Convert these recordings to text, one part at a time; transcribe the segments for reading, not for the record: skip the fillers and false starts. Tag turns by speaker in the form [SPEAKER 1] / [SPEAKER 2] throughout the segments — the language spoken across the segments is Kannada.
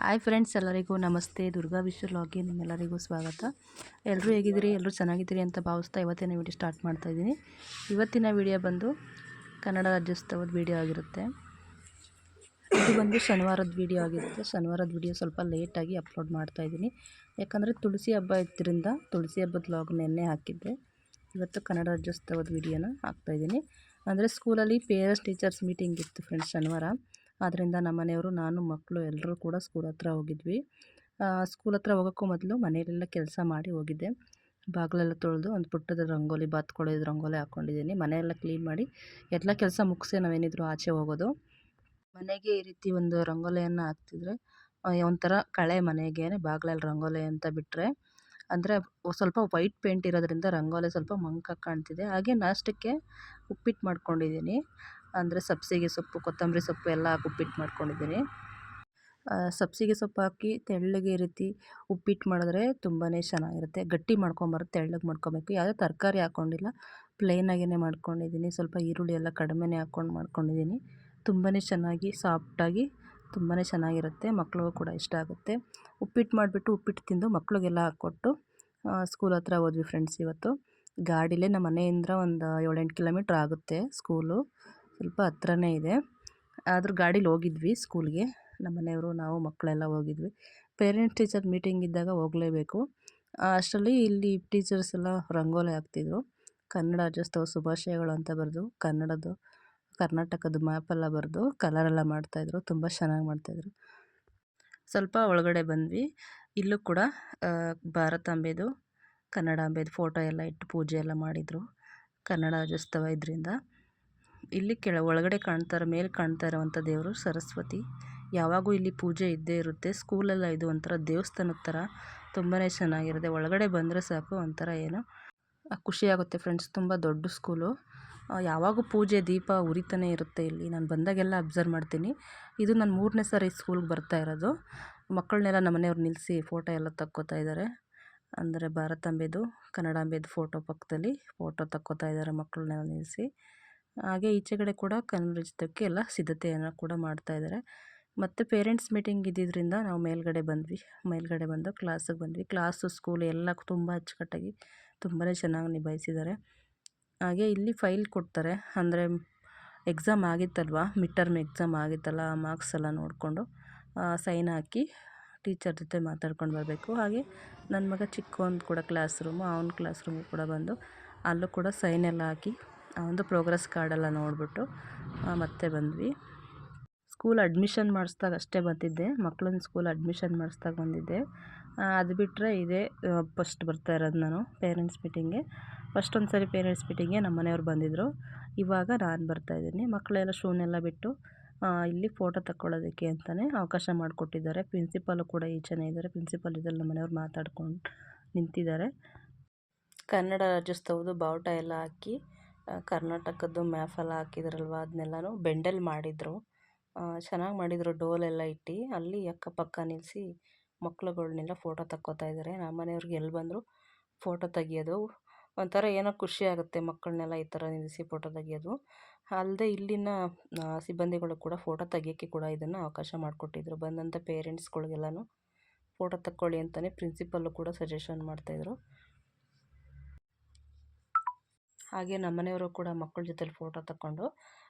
[SPEAKER 1] ಹಾಯ್ ಫ್ರೆಂಡ್ಸ್, ಎಲ್ಲರಿಗೂ ನಮಸ್ತೆ. ದುರ್ಗಾ ವಿಶ್ವ ಲಾಗ್ಗೆ ನಿಮ್ಮೆಲ್ಲರಿಗೂ ಸ್ವಾಗತ. ಎಲ್ಲರೂ ಹೇಗಿದ್ದೀರಿ? ಎಲ್ಲರೂ ಚೆನ್ನಾಗಿದ್ದೀರಿ ಅಂತ ಭಾವಿಸ್ತಾ ಇವತ್ತಿನ ವಿಡಿಯೋ ಸ್ಟಾರ್ಟ್ ಮಾಡ್ತಾಯಿದ್ದೀನಿ. ಇವತ್ತಿನ ವಿಡಿಯೋ ಬಂದು ಕನ್ನಡ ರಾಜ್ಯೋತ್ಸವದ ವಿಡಿಯೋ ಆಗಿರುತ್ತೆ. ಇದು ಬಂದು ಶನಿವಾರದ ವಿಡಿಯೋ ಆಗಿರುತ್ತೆ. ಶನಿವಾರದ ವಿಡಿಯೋ ಸ್ವಲ್ಪ ಲೇಟಾಗಿ ಅಪ್ಲೋಡ್ ಮಾಡ್ತಾಯಿದ್ದೀನಿ, ಯಾಕಂದರೆ ತುಳಸಿ ಹಬ್ಬ ಇದ್ದರಿಂದ ತುಳಸಿ ಹಬ್ಬದ ಲಾಗ್ ನೆನ್ನೆ ಹಾಕಿದ್ದೆ. ಇವತ್ತು ಕನ್ನಡ ರಾಜ್ಯೋತ್ಸವದ ವಿಡಿಯೋನ ಹಾಕ್ತಾಯಿದ್ದೀನಿ. ಅಂದರೆ ಸ್ಕೂಲಲ್ಲಿ ಪೇರೆಂಟ್ಸ್ ಟೀಚರ್ಸ್ ಮೀಟಿಂಗ್ ಇತ್ತು ಫ್ರೆಂಡ್ಸ್ ಶನಿವಾರ. ಆದ್ದರಿಂದ ನಮ್ಮ ಮನೆಯವರು, ನಾನು, ಮಕ್ಕಳು ಎಲ್ಲರೂ ಕೂಡ ಸ್ಕೂಲ್ ಹತ್ರ ಹೋಗಿದ್ವಿ. ಸ್ಕೂಲ್ ಹತ್ರ ಹೋಗೋಕ್ಕೂ ಮೊದಲು ಮನೆಯಲ್ಲೆಲ್ಲ ಕೆಲಸ ಮಾಡಿ ಹೋಗಿದ್ದೆ. ಬಾಗಿಲೆಲ್ಲ ತೊಳೆದು ಒಂದು ಪುಟ್ಟದ ರಂಗೋಲಿ, ಬಾತ್ಕೊಳ್ಳೋದು ರಂಗೋಲಿ ಹಾಕ್ಕೊಂಡಿದ್ದೀನಿ. ಮನೆಯೆಲ್ಲ ಕ್ಲೀನ್ ಮಾಡಿ ಎಲ್ಲ ಕೆಲಸ ಮುಗಿಸೇ ನಾವೇನಿದ್ರು ಆಚೆ ಹೋಗೋದು. ಮನೆಗೆ ಈ ರೀತಿ ಒಂದು ರಂಗೋಲಿಯನ್ನು ಹಾಕ್ತಿದ್ರೆ ಒಂಥರ ಕಳೆ ಮನೆಗೆ, ಬಾಗಿಲಲ್ಲಿ ರಂಗೋಲಿ ಅಂತ ಬಿಟ್ಟರೆ. ಅಂದರೆ ಸ್ವಲ್ಪ ವೈಟ್ ಪೇಂಟ್ ಇರೋದ್ರಿಂದ ರಂಗೋಲಿ ಸ್ವಲ್ಪ ಮಂಕಾಗಿ ಕಾಣ್ತಿದೆ. ಹಾಗೆ ನಾಷ್ಟಕ್ಕೆ ಉಪ್ಪಿಟ್ಟು ಮಾಡ್ಕೊಂಡಿದ್ದೀನಿ. ಅಂದರೆ ಸಬ್ಬಸಿಗೆ ಸೊಪ್ಪು, ಕೊತ್ತಂಬರಿ ಸೊಪ್ಪು ಎಲ್ಲ ಹಾಕಿ ಉಪ್ಪಿಟ್ಟು ಮಾಡ್ಕೊಂಡಿದ್ದೀನಿ. ಸಬ್ಬಸಿಗೆ ಸೊಪ್ಪು ಹಾಕಿ ತೆಳ್ಳಗೆ ಈ ರೀತಿ ಉಪ್ಪಿಟ್ಟು ಮಾಡಿದ್ರೆ ತುಂಬಾ ಚೆನ್ನಾಗಿರುತ್ತೆ. ಗಟ್ಟಿ ಮಾಡ್ಕೊಂಬಾರ್ದು, ತೆಳ್ಳಗೆ ಮಾಡ್ಕೊಬೇಕು. ಯಾವುದೇ ತರಕಾರಿ ಹಾಕ್ಕೊಂಡಿಲ್ಲ, ಪ್ಲೇನಾಗೇ ಮಾಡ್ಕೊಂಡಿದ್ದೀನಿ. ಸ್ವಲ್ಪ ಈರುಳ್ಳಿ ಎಲ್ಲ ಕಡಿಮೆನೇ ಹಾಕ್ಕೊಂಡು ಮಾಡ್ಕೊಂಡಿದ್ದೀನಿ. ತುಂಬಾ ಚೆನ್ನಾಗಿ ಸಾಫ್ಟಾಗಿ ತುಂಬಾ ಚೆನ್ನಾಗಿರುತ್ತೆ. ಮಕ್ಳಿಗೂ ಕೂಡ ಇಷ್ಟ ಆಗುತ್ತೆ. ಉಪ್ಪಿಟ್ಟು ಮಾಡಿಬಿಟ್ಟು ಉಪ್ಪಿಟ್ಟು ತಿಂದು ಮಕ್ಳಿಗೆಲ್ಲ ಹಾಕ್ಕೊಟ್ಟು ಸ್ಕೂಲ್ ಹತ್ರ ಹೋದ್ವಿ ಫ್ರೆಂಡ್ಸ್. ಇವತ್ತು ಗಾಡಿಲೇ ನಮ್ಮ ಮನೆಯಿಂದ ಒಂದು 7-8 ಕಿಲೋಮೀಟ್ರ್ ಆಗುತ್ತೆ ಸ್ಕೂಲು, ಸ್ವಲ್ಪ ಹತ್ರನೇ ಇದೆ. ಆದರೂ ಗಾಡೀಲಿ ಹೋಗಿದ್ವಿ ಸ್ಕೂಲ್ಗೆ. ನಮ್ಮ ಮನೆಯವರು, ನಾವು, ಮಕ್ಕಳೆಲ್ಲ ಹೋಗಿದ್ವಿ. ಪೇರೆಂಟ್ಸ್ ಟೀಚರ್ ಮೀಟಿಂಗ್ ಇದ್ದಾಗ ಹೋಗಲೇಬೇಕು. ಅಷ್ಟರಲ್ಲಿ ಇಲ್ಲಿ ಟೀಚರ್ಸ್ ಎಲ್ಲ ರಂಗೋಲಿ ಹಾಕ್ತಿದ್ರು. ಕನ್ನಡ ರಾಜ್ಯೋತ್ಸವ ಶುಭಾಶಯಗಳು ಅಂತ ಬರೆದು ಕರ್ನಾಟಕದ ಮ್ಯಾಪೆಲ್ಲ ಬರೆದು ಕಲರೆಲ್ಲ ಮಾಡ್ತಾಯಿದ್ರು. ತುಂಬ ಚೆನ್ನಾಗಿ ಮಾಡ್ತಾಯಿದ್ರು. ಸ್ವಲ್ಪ ಒಳಗಡೆ ಬಂದ್ವಿ. ಇಲ್ಲೂ ಕೂಡ ಭಾರತಾಂಬೆದು, ಕನ್ನಡಾಂಬೆದು ಫೋಟೋ ಎಲ್ಲ ಇಟ್ಟು ಪೂಜೆ ಎಲ್ಲ ಮಾಡಿದರು. ಕನ್ನಡ ರಾಜ್ಯೋತ್ಸವ ಇದರಿಂದ. ಇಲ್ಲಿ ಒಳಗಡೆ ಮೇಲೆ ಕಾಣ್ತಾ ಇರೋವಂಥ ದೇವರು ಸರಸ್ವತಿ. ಯಾವಾಗೂ ಇಲ್ಲಿ ಪೂಜೆ ಇದ್ದೇ ಇರುತ್ತೆ. ಸ್ಕೂಲೆಲ್ಲ ಇದು ಒಂಥರ ದೇವಸ್ಥಾನದ ಥರ ತುಂಬಾ ಚೆನ್ನಾಗಿರುತ್ತೆ. ಒಳಗಡೆ ಬಂದರೆ ಸಾಕು ಒಂಥರ ಏನೋ ಖುಷಿಯಾಗುತ್ತೆ ಫ್ರೆಂಡ್ಸ್. ತುಂಬ ದೊಡ್ಡ ಸ್ಕೂಲು. ಯಾವಾಗೂ ಪೂಜೆ ದೀಪ ಉರಿತಾನೆ ಇರುತ್ತೆ ಇಲ್ಲಿ. ನಾನು ಬಂದಾಗೆಲ್ಲ ಅಬ್ಸರ್ವ್ ಮಾಡ್ತೀನಿ. ಇದು ನಾನು 3ನೇ ಸಾರಿ ಸ್ಕೂಲ್ಗೆ ಬರ್ತಾ ಇರೋದು. ಮಕ್ಕಳನ್ನೆಲ್ಲ ನಮ್ಮ ಮನೆಯವ್ರು ನಿಲ್ಲಿಸಿ ಫೋಟೋ ಎಲ್ಲ ತಕ್ಕೋತಾ ಇದ್ದಾರೆ. ಅಂದರೆ ಭಾರತಾಂಬೆದು, ಕನ್ನಡಾಂಬೆದು ಫೋಟೋ ಪಕ್ಕದಲ್ಲಿ ಫೋಟೋ ತಕ್ಕೋತಾ ಇದ್ದಾರೆ ಮಕ್ಕಳನ್ನೆಲ್ಲ ನಿಲ್ಲಿಸಿ. ಹಾಗೆ ಈಚೆಗಡೆ ಕೂಡ ಕನ್ನಡ ರಾಜ್ಯೋತ್ಸವಕ್ಕೆ ಎಲ್ಲ ಸಿದ್ಧತೆಯನ್ನು ಕೂಡ ಮಾಡ್ತಾಯಿದ್ದಾರೆ. ಮತ್ತು ಪೇರೆಂಟ್ಸ್ ಮೀಟಿಂಗ್ ಇದ್ದಿದ್ದರಿಂದ ನಾವು ಮೇಲ್ಗಡೆ ಬಂದು ಕ್ಲಾಸಿಗೆ ಬಂದ್ವಿ. ಕ್ಲಾಸು, ಸ್ಕೂಲು ಎಲ್ಲ ತುಂಬ ಅಚ್ಚುಕಟ್ಟಾಗಿ ತುಂಬಾ ಚೆನ್ನಾಗಿ ನಿಭಾಯಿಸಿದ್ದಾರೆ. ಹಾಗೆ ಇಲ್ಲಿ ಫೈಲ್ ಕೊಡ್ತಾರೆ. ಅಂದರೆ ಎಕ್ಸಾಮ್ ಆಗಿತ್ತಲ್ವ, ಮಿಡ್ ಟರ್ಮ್ ಎಕ್ಸಾಮ್ ಆಗಿತ್ತಲ್ಲ, ಆ ಮಾರ್ಕ್ಸ್ ಎಲ್ಲ ನೋಡಿಕೊಂಡು ಸೈನ್ ಹಾಕಿ ಟೀಚರ್ ಜೊತೆ ಮಾತಾಡ್ಕೊಂಡು ಬರಬೇಕು. ಹಾಗೆ ನನ್ನ ಮಗ ಚಿಕ್ಕವನು ಕೂಡ ಕ್ಲಾಸ್ ರೂಮು ಕೂಡ ಬಂದು ಅಲ್ಲೂ ಕೂಡ ಸೈನ್ ಎಲ್ಲ ಹಾಕಿ ಒಂದು ಪ್ರೋಗ್ರೆಸ್ ಕಾರ್ಡೆಲ್ಲ ನೋಡಿಬಿಟ್ಟು ಮತ್ತೆ ಬಂದ್ವಿ. ಸ್ಕೂಲ್ ಅಡ್ಮಿಷನ್ ಮಾಡಿಸ್ದಾಗ ಅಷ್ಟೇ ಬಂದಿದ್ದೆ. ಮಕ್ಕಳನ್ನ ಸ್ಕೂಲ್ ಅಡ್ಮಿಷನ್ ಮಾಡಿಸ್ದಾಗ ಬಂದಿದ್ದೆ. ಅದು ಬಿಟ್ಟರೆ ಇದೇ ಫಸ್ಟ್ ಬರ್ತಾ ಇರೋದು ನಾನು ಪೇರೆಂಟ್ಸ್ ಮೀಟಿಂಗ್ಗೆ. ಫಸ್ಟ್ ಒಂದು ಸರಿ ಪೇರೆಂಟ್ಸ್ ಮೀಟಿಂಗ್ಗೆ ನಮ್ಮ ಮನೆಯವ್ರು ಬಂದಿದ್ದರು. ಇವಾಗ ನಾನು ಬರ್ತಾಯಿದ್ದೀನಿ. ಮಕ್ಕಳೆಲ್ಲ ಶೂನೆಲ್ಲ ಬಿಟ್ಟು ಇಲ್ಲಿ ಫೋಟೋ ತಕ್ಕೊಳ್ಳೋದಕ್ಕೆ ಅಂತಲೇ ಅವಕಾಶ ಮಾಡಿಕೊಟ್ಟಿದ್ದಾರೆ. ಪ್ರಿನ್ಸಿಪಾಲು ಕೂಡ ಈಚೆನೇ ಇದ್ದಾರೆ. ಪ್ರಿನ್ಸಿಪಾಲ್ ಇದ್ರಲ್ಲಿ ನಮ್ಮ ಮನೆಯವ್ರು ಮಾತಾಡ್ಕೊಂಡು ನಿಂತಿದ್ದಾರೆ. ಕನ್ನಡ ರಾಜ್ಯೋತ್ಸವದ ಬಾವುಟ ಎಲ್ಲ ಹಾಕಿ ಕರ್ನಾಟಕದ್ದು ಮ್ಯಾಪೆಲ್ಲ ಹಾಕಿದ್ರಲ್ವ, ಅದನ್ನೆಲ್ಲನೂ ಬೆಂಡಲ್ಲಿ ಮಾಡಿದರು. ಚೆನ್ನಾಗಿ ಮಾಡಿದರು. ಡೋಲೆಲ್ಲ ಇಟ್ಟು ಅಲ್ಲಿ ಅಕ್ಕಪಕ್ಕ ನಿಲ್ಲಿಸಿ ಮಕ್ಳುಗಳ್ನೆಲ್ಲ ಫೋಟೋ ತಕ್ಕೋತಾ ಇದ್ದಾರೆ. ನಮ್ಮ ಮನೆಯವ್ರಿಗೆ ಎಲ್ಲಿ ಬಂದರೂ ಫೋಟೋ ತೆಗಿಯೋದು ಒಂಥರ ಏನೋ ಖುಷಿ ಆಗುತ್ತೆ. ಮಕ್ಕಳನ್ನೆಲ್ಲ ಈ ಥರ ನಿಲ್ಲಿಸಿ ಫೋಟೋ ತೆಗಿಯೋದು. ಅಲ್ಲದೆ ಇಲ್ಲಿನ ಸಿಬ್ಬಂದಿಗಳು ಕೂಡ ಫೋಟೋ ತೆಗಿಯೋಕ್ಕೆ ಕೂಡ ಇದನ್ನು ಅವಕಾಶ ಮಾಡಿಕೊಟ್ಟಿದ್ರು. ಬಂದಂಥ ಪೇರೆಂಟ್ಸ್ಗಳಿಗೆಲ್ಲನೂ ಫೋಟೋ ತಕ್ಕೊಳ್ಳಿ ಅಂತಲೇ ಪ್ರಿನ್ಸಿಪಲ್ಲು ಕೂಡ ಸಜೆಷನ್ ಮಾಡ್ತಾಯಿದ್ರು. ಹಾಗೆ ನಮ್ಮ ಮನೆಯವರು ಕೂಡ ಮಕ್ಕಳ ಜೊತೆಲಿ ಫೋಟೋ ತಕ್ಕೊಂಡು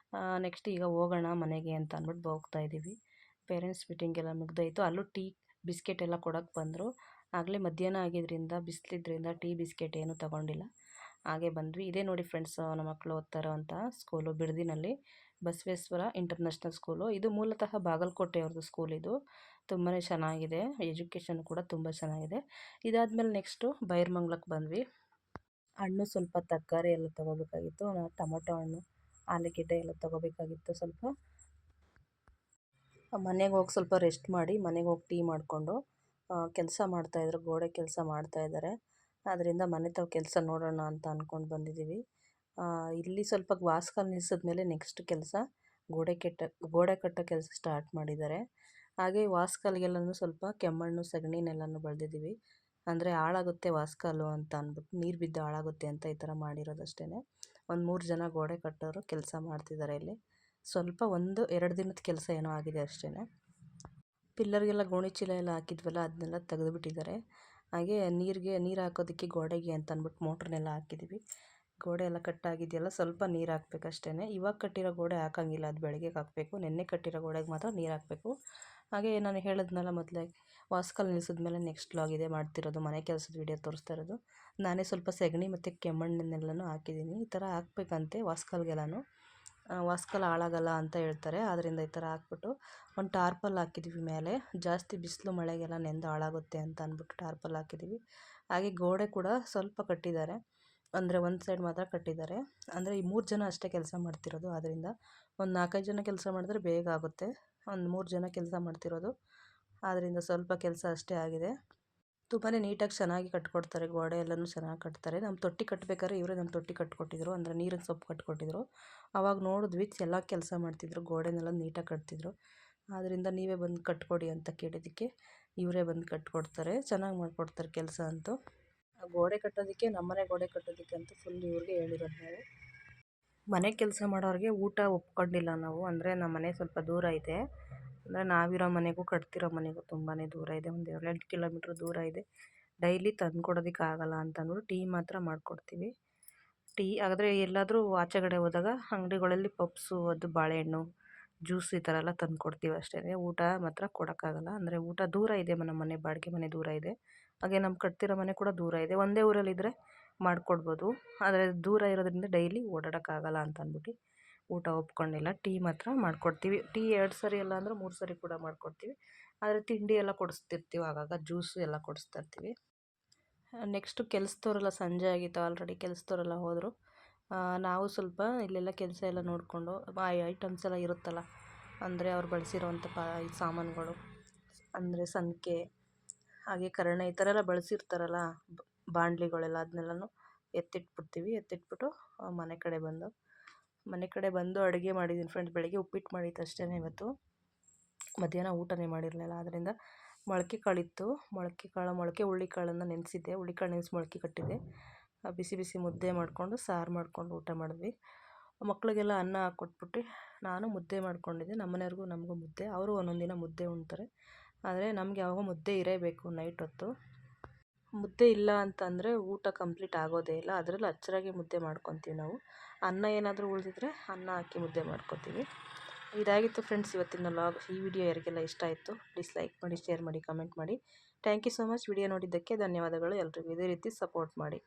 [SPEAKER 1] ನೆಕ್ಸ್ಟ್ ಈಗ ಹೋಗೋಣ ಮನೆಗೆ ಅಂತ ಅಂದ್ಬಿಟ್ಟು ಹೋಗ್ತಾ ಇದ್ದೀವಿ. ಪೇರೆಂಟ್ಸ್ ಮೀಟಿಂಗ್ ಎಲ್ಲ ಮುಗ್ದಾಯಿತು. ಅಲ್ಲೂ ಟೀ ಬಿಸ್ಕೆಟ್ ಎಲ್ಲ ಕೊಡೋಕ್ಕೆ ಬಂದರು. ಆಗಲೇ ಮಧ್ಯಾಹ್ನ ಆಗಿದ್ದರಿಂದ ಬಿಸಿಲಿದ್ರಿಂದ ಟೀ ಬಿಸ್ಕೆಟ್ ಏನೂ ತೊಗೊಂಡಿಲ್ಲ. ಹಾಗೆ ಬಂದ್ವಿ. ಇದೇ ನೋಡಿ ಫ್ರೆಂಡ್ಸ್, ನಮ್ಮ ಮಕ್ಕಳು ಓದ್ತಾ ಇರೋವಂಥ ಸ್ಕೂಲು ಬಿಡದಿನಲ್ಲಿ, ಬಸವೇಶ್ವರ ಇಂಟರ್ನ್ಯಾಷನಲ್ ಸ್ಕೂಲು. ಇದು ಮೂಲತಃ ಬಾಗಲಕೋಟೆಯವ್ರದ್ದು ಸ್ಕೂಲ್. ಇದು ತುಂಬಾ ಚೆನ್ನಾಗಿದೆ. ಎಜುಕೇಷನ್ ಕೂಡ ತುಂಬ ಚೆನ್ನಾಗಿದೆ. ಇದಾದಮೇಲೆ ನೆಕ್ಸ್ಟು ಬೈರಮಂಗ್ಲಕ್ಕೆ ಬಂದ್ವಿ. ಹಣ್ಣು ಸ್ವಲ್ಪ ತರಕಾರಿ ಎಲ್ಲ ತೊಗೋಬೇಕಾಗಿತ್ತು. ಟೊಮೊಟೊ ಹಣ್ಣು, ಆಲೂಗೆಡ್ಡೆ ಎಲ್ಲ ತೊಗೋಬೇಕಾಗಿತ್ತು. ಸ್ವಲ್ಪ ಮನೆಗೆ ಹೋಗಿ ಸ್ವಲ್ಪ ರೆಸ್ಟ್ ಮಾಡಿ ಮನೆಗೆ ಹೋಗಿ ಟೀ ಮಾಡಿಕೊಂಡು ಕೆಲಸ ಮಾಡ್ತಾಯಿದ್ರು. ಗೋಡೆ ಕೆಲಸ ಮಾಡ್ತಾಯಿದ್ದಾರೆ. ಅದರಿಂದ ಮನೆ ತಾವು ಕೆಲಸ ನೋಡೋಣ ಅಂತ ಅಂದ್ಕೊಂಡು ಬಂದಿದ್ದೀವಿ. ಇಲ್ಲಿ ಸ್ವಲ್ಪ ವಾಸ್ಕಲ್ ನಿಲ್ಲಿಸಿದ್ಮೇಲೆ ನೆಕ್ಸ್ಟ್ ಕೆಲಸ ಗೋಡೆ ಕಟ್ಟೋ ಕೆಲಸ ಸ್ಟಾರ್ಟ್ ಮಾಡಿದ್ದಾರೆ. ಹಾಗೆ ವಾಸ್ಕಲ್ಗೆಲ್ಲನೂ ಸ್ವಲ್ಪ ಕೆಮ್ಮಣ್ಣು, ಸಗಣಿನೆಲ್ಲನೂ ಬಳ್ದಿದ್ದೀವಿ. ಅಂದರೆ ಹಾಳಾಗುತ್ತೆ ವಾಸ್ಕಲ್ಲು ಅಂತ ಅಂದ್ಬಿಟ್ಟು, ನೀರು ಬಿದ್ದು ಹಾಳಾಗುತ್ತೆ ಅಂತ ಈ ಥರ ಮಾಡಿರೋದಷ್ಟೇ. ಒಂದು 3 ಜನ ಗೋಡೆ ಕಟ್ಟೋರು ಕೆಲಸ ಮಾಡ್ತಿದ್ದಾರೆ ಇಲ್ಲಿ. ಸ್ವಲ್ಪ 1-2 ದಿನದ ಕೆಲಸ ಏನೋ ಆಗಿದೆ ಅಷ್ಟೇ. ಪಿಲ್ಲರ್ಗೆಲ್ಲ ಗೋಣಿ ಚೀಲ ಎಲ್ಲ ಹಾಕಿದ್ವಲ್ಲ ಅದನ್ನೆಲ್ಲ ತೆಗೆದುಬಿಟ್ಟಿದ್ದಾರೆ. ಹಾಗೆ ನೀರು ಹಾಕೋದಕ್ಕೆ ಗೋಡೆಗೆ ಅಂತ ಅಂದ್ಬಿಟ್ಟು ಮೋಟ್ರನ್ನೆಲ್ಲ ಹಾಕಿದ್ದೀವಿ. ಗೋಡೆ ಎಲ್ಲ ಕಟ್ಟಾಗಿದೆಯಲ್ಲ, ಸ್ವಲ್ಪ ನೀರು ಹಾಕ್ಬೇಕಷ್ಟೇ. ಇವಾಗ ಕಟ್ಟಿರೋ ಗೋಡೆ ಹಾಕೋಂಗಿಲ್ಲ, ಅದು ಬೆಳಗ್ಗೆಗೆ ಹಾಕಬೇಕು. ನೆನ್ನೆ ಕಟ್ಟಿರೋ ಗೋಡೆಗೆ ಮಾತ್ರ ನೀರು ಹಾಕಬೇಕು. ಹಾಗೆ ನಾನು ಹೇಳಿದ್ನಲ್ಲ ಮೊದಲೇ, ವಾಸ್ಕಲ್ ನಿಲ್ಲಿಸಿದ್ಮೇಲೆ ನೆಕ್ಸ್ಟ್ ವ್ಲಾಗ್ ಇದೆ ಮಾಡ್ತಿರೋದು, ಮನೆ ಕೆಲಸದ ವೀಡಿಯೋ ತೋರಿಸ್ತಾ ಇರೋದು. ನಾನೇ ಸ್ವಲ್ಪ ಸೆಗಣಿ ಮತ್ತು ಕೆಮ್ಮಣ್ಣನ್ನೆಲ್ಲನೂ ಹಾಕಿದ್ದೀನಿ. ಈ ಥರ ಹಾಕ್ಬೇಕಂತೆ ವಾಸ್ಕಲ್ಗೆಲ್ಲನೂ. ವಾಸ್ಕಲ್ ಹಾಳಾಗಲ್ಲ ಅಂತ ಹೇಳ್ತಾರೆ. ಆದ್ದರಿಂದ ಈ ಥರ ಹಾಕ್ಬಿಟ್ಟು ಒಂದು ಟಾರ್ಪಲ್ ಹಾಕಿದ್ದೀವಿ ಮೇಲೆ. ಜಾಸ್ತಿ ಬಿಸಿಲು ಮಳೆಗೆಲ್ಲ ನೆಂದು ಹಾಳಾಗುತ್ತೆ ಅಂತ ಅಂದ್ಬಿಟ್ಟು ಟಾರ್ಪಲ್ ಹಾಕಿದ್ದೀವಿ. ಹಾಗೆ ಗೋಡೆ ಕೂಡ ಸ್ವಲ್ಪ ಕಟ್ಟಿದ್ದಾರೆ, ಅಂದರೆ ಒಂದು ಸೈಡ್ ಮಾತ್ರ ಕಟ್ಟಿದ್ದಾರೆ. ಅಂದರೆ ಈ 3 ಜನ ಅಷ್ಟೇ ಕೆಲಸ ಮಾಡ್ತಿರೋದು. ಆದ್ದರಿಂದ ಒಂದು 4-5 ಜನ ಕೆಲಸ ಮಾಡಿದ್ರೆ ಬೇಗ ಆಗುತ್ತೆ. ಒಂದು 3 ಜನ ಕೆಲಸ ಮಾಡ್ತಿರೋದು, ಆದ್ದರಿಂದ ಸ್ವಲ್ಪ ಕೆಲಸ ಅಷ್ಟೇ ಆಗಿದೆ. ತುಂಬಾ ನೀಟಾಗಿ ಚೆನ್ನಾಗಿ ಕಟ್ಕೊಡ್ತಾರೆ, ಗೋಡೆ ಎಲ್ಲನೂ ಚೆನ್ನಾಗಿ ಕಟ್ತಾರೆ. ನಮ್ಮ ತೊಟ್ಟಿ ಕಟ್ಟಬೇಕಾದ್ರೆ ಇವರೇ ನಮ್ಮ ತೊಟ್ಟಿ ಕಟ್ಕೊಟ್ಟಿದ್ರು, ಅಂದರೆ ನೀರಿನ ಸೊಪ್ಪು ಕಟ್ಕೊಟ್ಟಿದ್ರು. ಆವಾಗ ನೋಡಿದ್ವಿ ಎಲ್ಲ ಕೆಲಸ ಮಾಡ್ತಿದ್ರು, ಗೋಡೆನೆಲ್ಲ ನೀಟಾಗಿ ಕಟ್ತಿದ್ರು. ಆದ್ದರಿಂದ ನೀವೇ ಬಂದು ಕಟ್ಕೊಡಿ ಅಂತ ಕೇಳಿದ್ದಕ್ಕೆ ಇವರೇ ಬಂದು ಕಟ್ಕೊಡ್ತಾರೆ, ಚೆನ್ನಾಗಿ ಮಾಡಿಕೊಡ್ತಾರೆ ಕೆಲಸ ಅಂತೂ. ಆ ಗೋಡೆ ಕಟ್ಟೋದಕ್ಕೆ, ನಮ್ಮನೆ ಗೋಡೆ ಕಟ್ಟೋದಕ್ಕೆ ಅಂತೂ ಫುಲ್ ಇವ್ರಿಗೆ ಹೇಳಿರೋದು ನಾವು. ಮನೆ ಕೆಲಸ ಮಾಡೋರಿಗೆ ಊಟ ಒಪ್ಕೊಂಡಿಲ್ಲ ನಾವು, ಅಂದರೆ ನಮ್ಮ ಮನೆ ಸ್ವಲ್ಪ ದೂರ ಇದೆ. ಅಂದರೆ ನಾವಿರೋ ಮನೆಗೂ ಕಟ್ತಿರೋ ಮನೆಗೂ ತುಂಬಾ ದೂರ ಇದೆ, ಒಂದು 7 ಕಿಲೋಮೀಟ್ರ್ ದೂರ ಇದೆ. ಡೈಲಿ ತಂದು ಕೊಡೋದಕ್ಕೆ ಆಗಲ್ಲ ಅಂತ ಅಂದ್ಬಿಟ್ಟು ಟೀ ಮಾತ್ರ ಮಾಡಿಕೊಡ್ತೀವಿ. ಟೀ ಆದರೆ ಎಲ್ಲಾದರೂ ಆಚೆಗಡೆ ಹೋದಾಗ ಅಂಗಡಿಗಳಲ್ಲಿ ಪಪ್ಸು, ಅದು ಬಾಳೆಹಣ್ಣು, ಜ್ಯೂಸ್ ಈ ಥರ ಎಲ್ಲ ತಂದು ಕೊಡ್ತೀವಿ ಅಷ್ಟೇ. ಊಟ ಮಾತ್ರ ಕೊಡೋಕ್ಕಾಗಲ್ಲ, ಅಂದರೆ ಊಟ ದೂರ ಇದೆ. ನಮ್ಮ ಮನೆ ಬಾಡಿಗೆ ಮನೆ ದೂರ ಇದೆ. ಹಾಗೆ ನಮ್ಮ ಕಟ್ತಿರೋ ಮನೆ ಕೂಡ ದೂರ ಇದೆ. ಒಂದೇ ಊರಲ್ಲಿದ್ದರೆ ಮಾಡಿಕೊಡ್ಬೋದು, ಆದರೆ ದೂರ ಇರೋದ್ರಿಂದ ಡೈಲಿ ಓಡಾಡೋಕ್ಕಾಗಲ್ಲ ಅಂತ ಅಂದ್ಬಿಟ್ಟು ಊಟ ಒಪ್ಕೊಂಡಿಲ್ಲ. ಟೀ ಮಾತ್ರ ಮಾಡಿಕೊಡ್ತೀವಿ. ಟೀ 2 ಸರಿ ಇಲ್ಲ ಅಂದ್ರೆ 3 ಸರಿ ಕೂಡ ಮಾಡಿಕೊಡ್ತೀವಿ. ಆದರೆ ತಿಂಡಿ ಎಲ್ಲ ಕೊಡಿಸ್ತಿರ್ತೀವಿ, ಆಗಾಗ ಜ್ಯೂಸು ಎಲ್ಲ ಕೊಡಿಸ್ತಾ ಇರ್ತೀವಿ. ನೆಕ್ಸ್ಟು ಕೆಲಸದವರೆಲ್ಲ ಸಂಜೆ ಆಗಿತ್ತು, ಆಲ್ರೆಡಿ ಕೆಲಸದವರೆಲ್ಲ ಹೋದರು. ನಾವು ಸ್ವಲ್ಪ ಇಲ್ಲೆಲ್ಲ ಕೆಲಸ ಎಲ್ಲ ನೋಡಿಕೊಂಡು ಐಟಮ್ಸ್ ಎಲ್ಲ ಇರುತ್ತಲ್ಲ, ಅಂದರೆ ಅವ್ರು ಬಳಸಿರೋವಂಥ ಸಾಮಾನುಗಳು, ಅಂದರೆ ಸಂಖ್ಯೆ, ಹಾಗೆ ಕರಣೆ, ಈ ಥರ ಎಲ್ಲ ಬಳಸಿರ್ತಾರಲ್ಲ ಬಾಣಲಿಗಳೆಲ್ಲ, ಅದನ್ನೆಲ್ಲನೂ ಎತ್ತಿಟ್ಬಿಡ್ತೀವಿ. ಎತ್ತಿಟ್ಬಿಟ್ಟು ಮನೆ ಕಡೆ ಬಂದು ಅಡುಗೆ ಮಾಡಿದ್ದೀನಿ ಫ್ರೆಂಡ್ಸ್. ಬೆಳಗ್ಗೆ ಉಪ್ಪಿಟ್ಟು ಮಾಡಿದ್ದು ಅಷ್ಟೇ ಇವತ್ತು. ಮಧ್ಯಾಹ್ನ ಊಟನೇ ಮಾಡಿರಲಿಲ್ಲ. ಆದ್ದರಿಂದ ಮೊಳಕೆ ಕಾಳಿತ್ತು, ಮೊಳಕೆ ಹುಳ್ಳಿಕಾಳನ್ನು ನೆನೆಸಿದ್ದೆ. ಹುಳ್ಳಿಕಾಳು ನೆನೆಸಿ ಮೊಳಕೆ ಕಟ್ಟಿದ್ದೆ. ಬಿಸಿ ಬಿಸಿ ಮುದ್ದೆ ಮಾಡಿಕೊಂಡು ಸಾರು ಮಾಡಿಕೊಂಡು ಊಟ ಮಾಡಿದ್ವಿ. ಮಕ್ಕಳಿಗೆಲ್ಲ ಅನ್ನ ಹಾಕ್ಕೊಟ್ಬಿಟ್ಟು ನಾನು ಮುದ್ದೆ ಮಾಡ್ಕೊಂಡಿದ್ದೆ. ನಮ್ಮನೆಯವ್ರಿಗೂ ನಮಗೂ ಮುದ್ದೆ, ಅವರು ಒಂದೊಂದು ದಿನ ಮುದ್ದೆ ಉಣ್ತಾರೆ. ಆದರೆ ನಮಗೆ ಯಾವಾಗ ಮುದ್ದೆ ಇರಬೇಕು ನೈಟ್ ಹೊತ್ತು. ಮುದ್ದೆ ಇಲ್ಲ ಅಂತಂದರೆ ಊಟ ಕಂಪ್ಲೀಟ್ ಆಗೋದೇ ಇಲ್ಲ. ಅದರಲ್ಲೂ ಅಚ್ಚರಾಗಿ ಮುದ್ದೆ ಮಾಡ್ಕೊತೀವಿ ನಾವು. ಅನ್ನ ಏನಾದರೂ ಉಳಿದಿದ್ರೆ ಅನ್ನ ಹಾಕಿ ಮುದ್ದೆ ಮಾಡ್ಕೊತೀವಿ. ಇದಾಗಿತ್ತು ಫ್ರೆಂಡ್ಸ್ ಇವತ್ತಿನ ವ್ಲಾಗ್. ಈ ವಿಡಿಯೋ ಯಾರಿಗೆಲ್ಲ ಇಷ್ಟ ಆಯಿತು ಪ್ಲೀಸ್ ಲೈಕ್ ಮಾಡಿ, ಶೇರ್ ಮಾಡಿ, ಕಮೆಂಟ್ ಮಾಡಿ. Thank you so much. Video ನೋಡಿದ್ದಕ್ಕೆ ಧನ್ಯವಾದಗಳು. ಎಲ್ರಿಗೂ ಇದೇ ರೀತಿ ಸಪೋರ್ಟ್ ಮಾಡಿ.